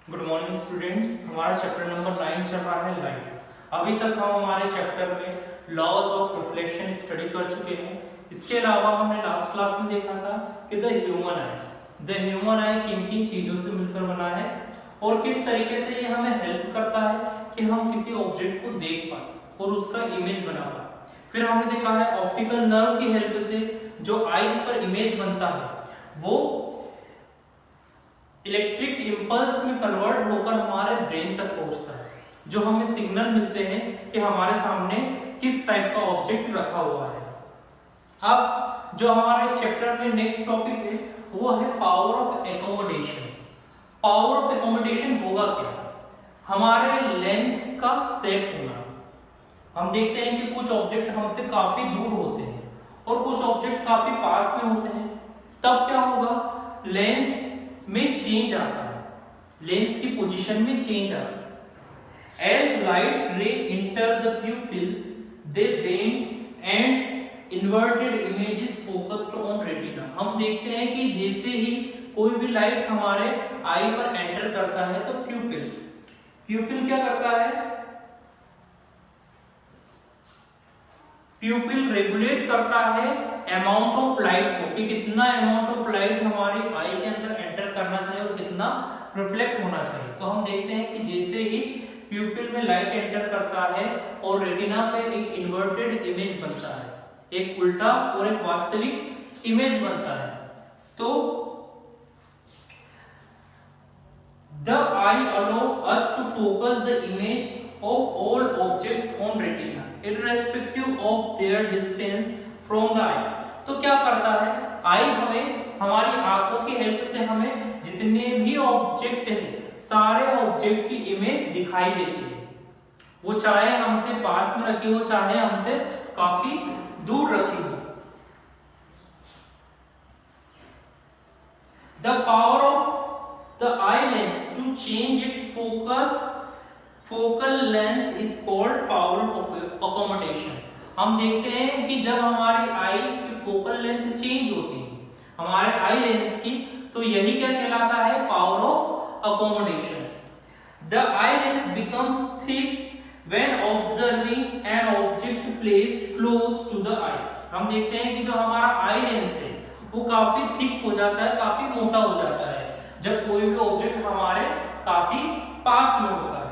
Good morning students. हमारा chapter number 9 चल रहा है लाइट। अभी तक हम हमारे चैप्टर में लॉज ऑफ रिफ्लेक्शन स्टडी कर चुके हैं। इसके अलावा हमने लास्ट क्लास में देखा था कि द ह्यूमन आई किन किन चीजों से मिलकर बना है और किस तरीके से ये हमें हेल्प करता है कि हम किसी ऑब्जेक्ट को देख पाए और उसका इमेज बना पाए। फिर हमने देखा है ऑप्टिकल नर्व की हेल्प से जो आईज पर इमेज बनता है वो इलेक्ट्रिक इंपल्स में कन्वर्ट होकर हमारे ब्रेन तक पहुंचता है, जो हमें सिग्नल मिलते हैं कि हमारे सामने किस टाइप का ऑब्जेक्ट रखा हुआ है। अब जो हमारा इस चैप्टर में नेक्स्ट टॉपिक है वो है power of accommodation. Power of accommodation होगा क्या? हमारे लेंस का सेट होना। हम देखते हैं कि कुछ ऑब्जेक्ट हमसे काफी दूर होते हैं और कुछ ऑब्जेक्ट काफी पास में होते हैं। तब क्या होगा? लेंस में चेंज आता है, लेंस की पोजीशन में चेंज आता है। As light ray enter the pupil they bend and inverted image is focused on retina. हम देखते हैं कि जैसे ही कोई भी लाइट हमारे आई पर एंटर करता है तो प्यूपिल क्या करता है? प्यूपिल रेगुलेट करता है अमाउंट ऑफ लाइट को, कि कितना अमाउंट ऑफ लाइट हमारी आई के अंदर एंटर करना चाहिए और कितना रिफ्लेक्ट होना चाहिए। तो हम देखते हैं कि जैसे ही प्यूपिल में लाइट एंटर करता है और रेटिना पे एक इन्वर्टेड इमेज बनता है, एक उल्टा और एक वास्तविक इमेज बनता है। तो the eye allow us to focus the image of all objects on retina irrespective of their distance from the eye। तो क्या करता है? आई हमें हमारी आंखों की हेल्प से हमें जितने भी ऑब्जेक्ट हैं सारे ऑब्जेक्ट की इमेज दिखाई देती है, वो चाहे हमसे पास में रखी हो चाहे हमसे काफी दूर रखी हो। The power of the eye lens to change its focal length is called power of accommodation. हम देखते हैं कि जब हमारी आई की फोकल लेंथ चेंज होती है हमारे आई लेंस की, तो यही क्या कहलाता है? Power of accommodation. The eye lens becomes thick when observing an object placed close to the eye. हम देखते हैं कि जो हमारा आई लेंस है वो काफी थिक हो जाता है, काफी मोटा हो जाता है जब कोई भी ऑब्जेक्ट हमारे काफी पास में होता है।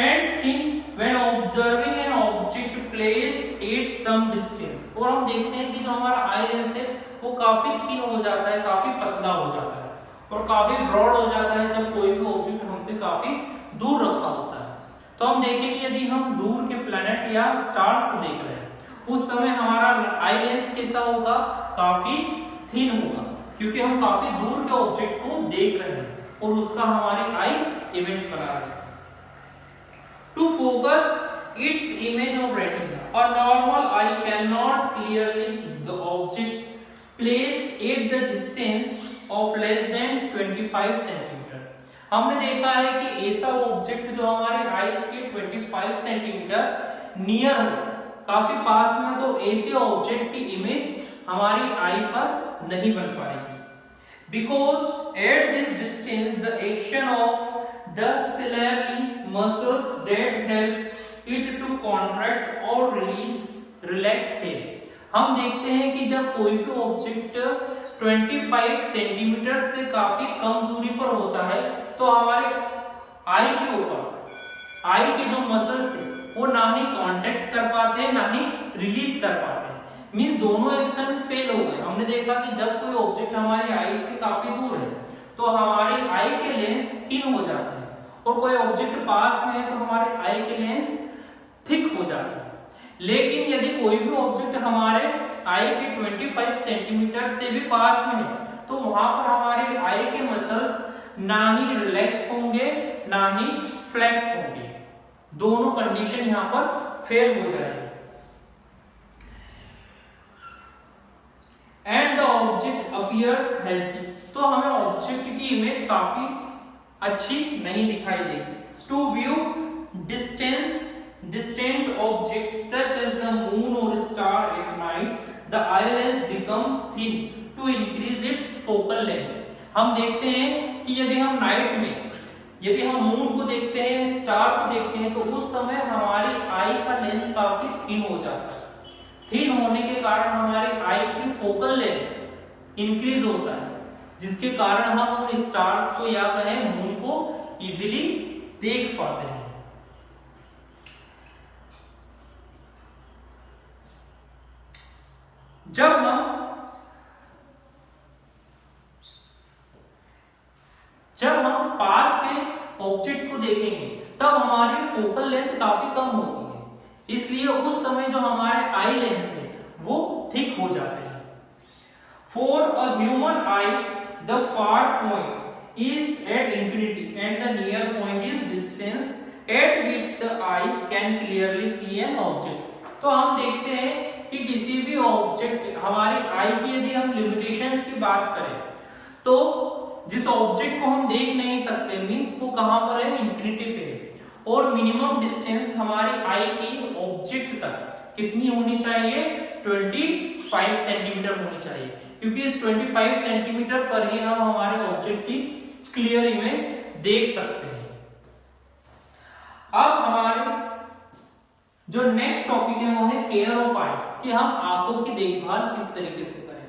And think when observing an object placed at some distance। और हम देखते हैं कि जो हमारा आई लेंस है वो काफी थिन हो जाता है, काफी पतला हो जाता है और काफी ब्रॉड हो जाता है जब कोई भी ऑब्जेक्ट हमसे काफी दूर रखा होता है। तो हम देखेंगे यदि हम दूर के प्लैनेट या स्टार्स को देख रहे हैं उस समय हमारा आई लेंस कैसा होगा? काफी थिन होगा, क्योंकि हम काफी दूर के ऑब्जेक्ट को देख रहे हैं और उसका हमारी आई इमेज बना रहे हैं। To focus its image of retina, a normal eye cannot clearly see the object placed at the distance of less than 25 centimetre. हमने देखा है कि ऐसा ऑब्जेक्ट जो हमारे आईज के 25 सेंटीमीटर नियर हो, काफी पास में, तो ऐसे ऑब्जेक्ट की इमेज हमारी आई पर नहीं बन पाएगी। Because at this distance the action of the ciliary muscles that help it to contract or relax fail। हम देखते हैं कि जब कोई भी ऑब्जेक्ट 25 सेंटीमीटर से काफी कम दूरी पर होता है तो हमारे आई के ऊपर आई के जो मसल्स है वो ना ही कांटेक्ट कर पाते हैं ना ही रिलीज कर पाते हैं, मींस दोनों एक्शन फेल हो गए। हमने देखा कि जब कोई ऑब्जेक्ट हमारी आई से काफी दूर है तो हमारी आई के लेंस थिन हो जाते हैं और कोई ऑब्जेक्ट पास में है तो हमारे आई के लेंस थिक हो जाते हैं। लेकिन यदि कोई भी ऑब्जेक्ट हमारे आई के 25 सेंटीमीटर से भी पास में है तो वहां पर हमारे आई के मसल्स ना ही रिलैक्स होंगे ना ही फ्लेक्स होंगे, दोनों कंडीशन यहां पर फेल हो जाएगी। And the object appears healthy, तो हमें ऑब्जेक्ट की इमेज काफी अच्छी नहीं दिखाई देगी। To view distant objects such as the moon or star at night the eye lens becomes thin to increase its focal length। हम देखते हैं कि यदि हम नाइट में यदि हम मून को देखते हैं, स्टार को देखते हैं, तो उस समय हमारी आई का लेंस काफी थिन हो जाता है। थिन होने के कारण हमारे आई की फोकल लेंथ इंक्रीज होता है, जिसके कारण हम उन स्टार्स को या कहें मून को इजीली देख पाते हैं। जब हम पास के ऑब्जेक्ट को देखेंगे तब हमारी फोकल लेंथ काफी कम होती है, इसलिए उस समय जो हमारे आई लेंस है वो थिक हो जाते हैं। For a human eye the far point is at infinity and the near point is distance at which the eye can clearly see an object. तो हम देखते हैं कि किसी भी ऑब्जेक्ट, हमारी आई की यदि हम लिमिटेशंस की बात करें तो जिस ऑब्जेक्ट को हम देख नहीं सकते मींस वो कहां पर है, इंफिनिटी पे है, और मिनिमम डिस्टेंस हमारी आई की ऑब्जेक्ट तक कितनी होनी चाहिए, 25 सेंटीमीटर होनी चाहिए, क्योंकि इस 25 सेंटीमीटर पर ही हम हमारे ऑब्जेक्ट की क्लियर इमेज देख सकते हैं। अब हमारे जो नेक्स्ट टॉपिक है वो है केयर ऑफ आईज, कि हम आंखों की देखभाल किस तरीके से करें।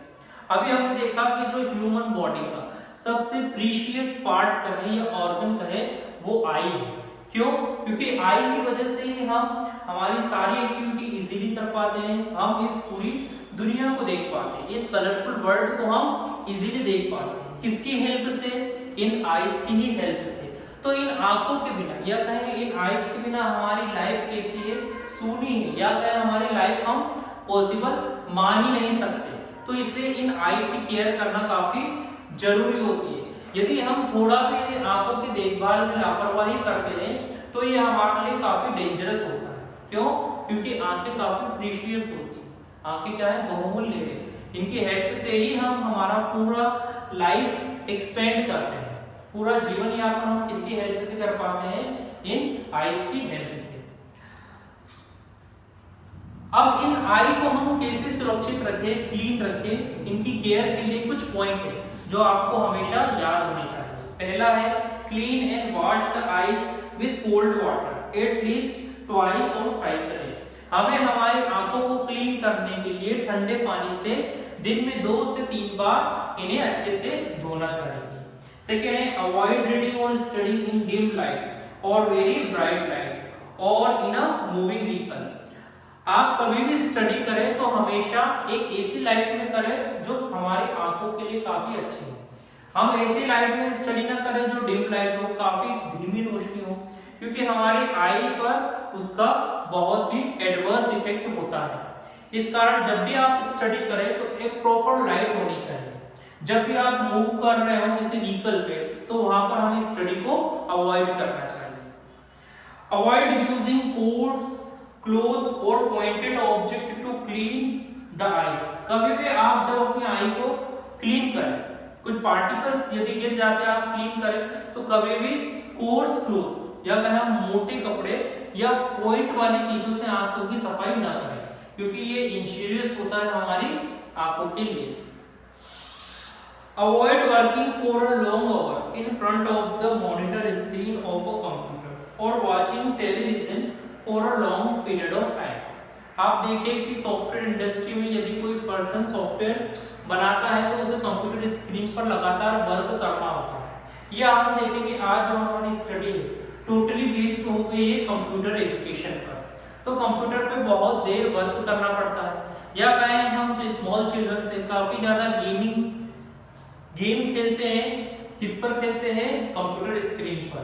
अभी हमने देखा कि जो ह्यूमन बॉडी का सबसे प्रीशियस पार्ट कहे या ऑर्गन कहे वो आई है। क्यों? क्योंकि आई की वजह से ही हम हमारी सारी एक्टिविटी इजीली कर पाते हैं, हम इस पूरी दुनिया को देख पाते हैं, इस कलरफुल वर्ल्ड को हम इजीली देख पाते हैं। किसकी हेल्प से? इन आईज की ही हेल्प से। तो इन आंखों के बिना या कहें इन आईज के बिना हमारी लाइफ कैसी है, सूनी है, या कहें हमारी लाइफ हम पॉसिबल मान ही नहीं सकते। तो इसलिए इन आई की केयर करना काफी जरूरी होती है। यदि हम थोड़ा भी आंखों की देखभाल में लापरवाही करते हैं तो ये हमारे लिए काफी डेंजरस होता है। क्यों? क्योंकि आंखें काफी प्रीशियस होती हैं, आंखें क्या है, बहुमूल्य है। इनकी हेल्प से ही हम हमारा पूरा लाइफ एक्सपेंड करते हैं, पूरा जीवन यापन हम किसकी हेल्प से कर पाते हैं, इन आईज की हेल्प से। अब इन आई को हम कैसे सुरक्षित रखें, क्लीन रखें, इनकी केयर के लिए कुछ पॉइंट है जो आपको हमेशा याद होने चाहिए। पहला है clean and wash the eyes with cold water at least twice और थ्राइस अ डे। हमें हमारी आंखों को क्लीन करने के लिए ठंडे पानी से दिन में 2 से 3 बार इन्हें अच्छे से धोना चाहिए। सेकेंड है अवॉइड रीडिंग और स्टडी इन डिम लाइट और वेरी ब्राइट लाइट और इन अ मूविंग व्हीकल। आप कभी भी स्टडी करें तो हमेशा एक ऐसी लाइट में करें जो हमारी आंखों के लिए काफी अच्छी हो। हम ऐसी लाइट में स्टडी ना करें जो डिम लाइट हो, काफी धीमी रोशनी हो, क्योंकि हमारी आई पर उसका बहुत ही एडवर्स इफेक्ट होता है। इस कारण जब भी आप स्टडी करें तो एक प्रॉपर लाइट होनी चाहिए। जब भी आप मूव कर रहे हो किसी व्हीकल पे तो वहां पर हमें स्टडी को अवॉइड करना चाहिए। अवॉइड यूजिंग कोट्स, क्लोथ और pointed object to clean the eyes. कभी भी आप जब अपनी आई को क्लीन करें, कुछ पार्टिकल्स यदि गिर जाते हैं आप क्लीन करें तो कभी भी कोर्स क्लोथ या कहें मोटे कपड़े या पॉइंट वाली चीजों से आंखों की सफाई ना करें, क्योंकि ये इंजीरियस होता है हमारी आंखों के लिए। Avoid working for a long hour in front of the monitor screen of a computer or watching television for a long period of time. आप देखें कि सॉफ्टवेयर इंडस्ट्री में यदि कोई पर्सन सॉफ्टवेयर बनाता है तो उसे कंप्यूटर स्क्रीन पर लगातार वर्क करना होता है। या हम देखेंगे आज जो हमारी स्टडी है टोटली बेस्ड हो गई है कंप्यूटर एजुकेशन पर, तो कंप्यूटर पे बहुत देर वर्क करना पड़ता है। या कहें हम जो स्मॉल चिल्ड्रन से काफी ज्यादा गेम खेलते हैं, किस पर खेलते हैं, कंप्यूटर स्क्रीन पर।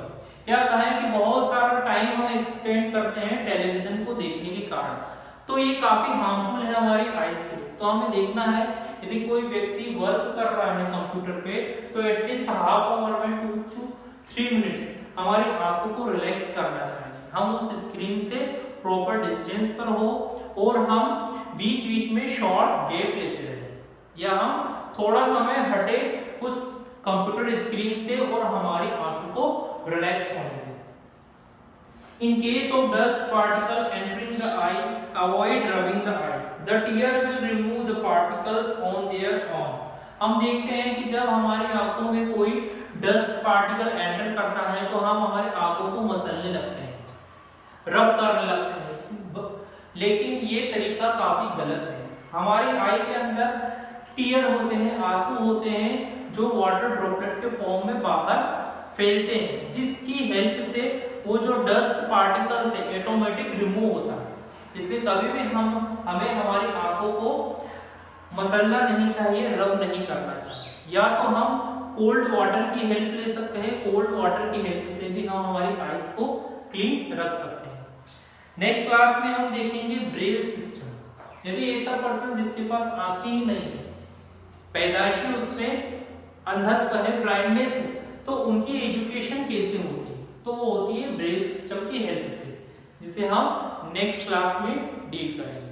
या कहें कि बहुत सारा टाइम हम एक्सपेंड करते हैं टेलीविजन को देखने के कारण, तो ये काफी हार्मफुल है हमारी आईज के लिए। तो हमें देखना है यदि कोई व्यक्ति वर्क कर रहा है कंप्यूटर पे तो एटलीस्ट हाफ आवर में 2 to 3 मिनट्स हमारी आंखों को रिलैक्स करना चाहिए। हम उस स्क्रीन से प्रॉपर डिस्टेंस पर हो और हम बीच बीच में शॉर्ट गैप लेते रहे, या हम थोड़ा समय हटे उस कंप्यूटर स्क्रीन से और हमारी आंखों को रिलैक्स होने दें। In case of dust particle entering the eye, avoid rubbing the eyes. The tear will remove the particles on their own. हम देखते हैं कि जब हमारी आंखों में कोई डस्ट पार्टिकल एंटर करता है तो हम हमारे आंखों को मसलने लगते हैं, रब करने लगते हैं, लेकिन ये तरीका काफी गलत है। हमारी आई के अंदर टीयर होते हैं, आंसू होते हैं जो वाटर ड्रॉपलेट के फॉर्म में बाहर फैलते हैं, जिसकी हेल्प से वो जो डस्ट पार्टिकल्स है ऑटोमेटिक रिमूव होता है। इसलिए कभी भी हमें हमारी आंखों को मसलना नहीं चाहिए, रब नहीं करना चाहिए। या तो हम कोल्ड वाटर की हेल्प ले सकते हैं, कोल्ड वाटर की हेल्प से भी हम हमारी आईज को क्लीन रख सकते हैं। नेक्स्ट क्लास में हम देखेंगे ब्रेल सिस्टम। यदि ऐसा पर्सन जिसके पास आंखें ही नहीं है, पैदाइशी उसमें अंधत्व है, ब्लाइंडनेस है, तो उनकी एजुकेशन कैसे होती है? तो वो होती है ब्रेल सिस्टम की हेल्प से, जिसे हम नेक्स्ट क्लास में डील करेंगे।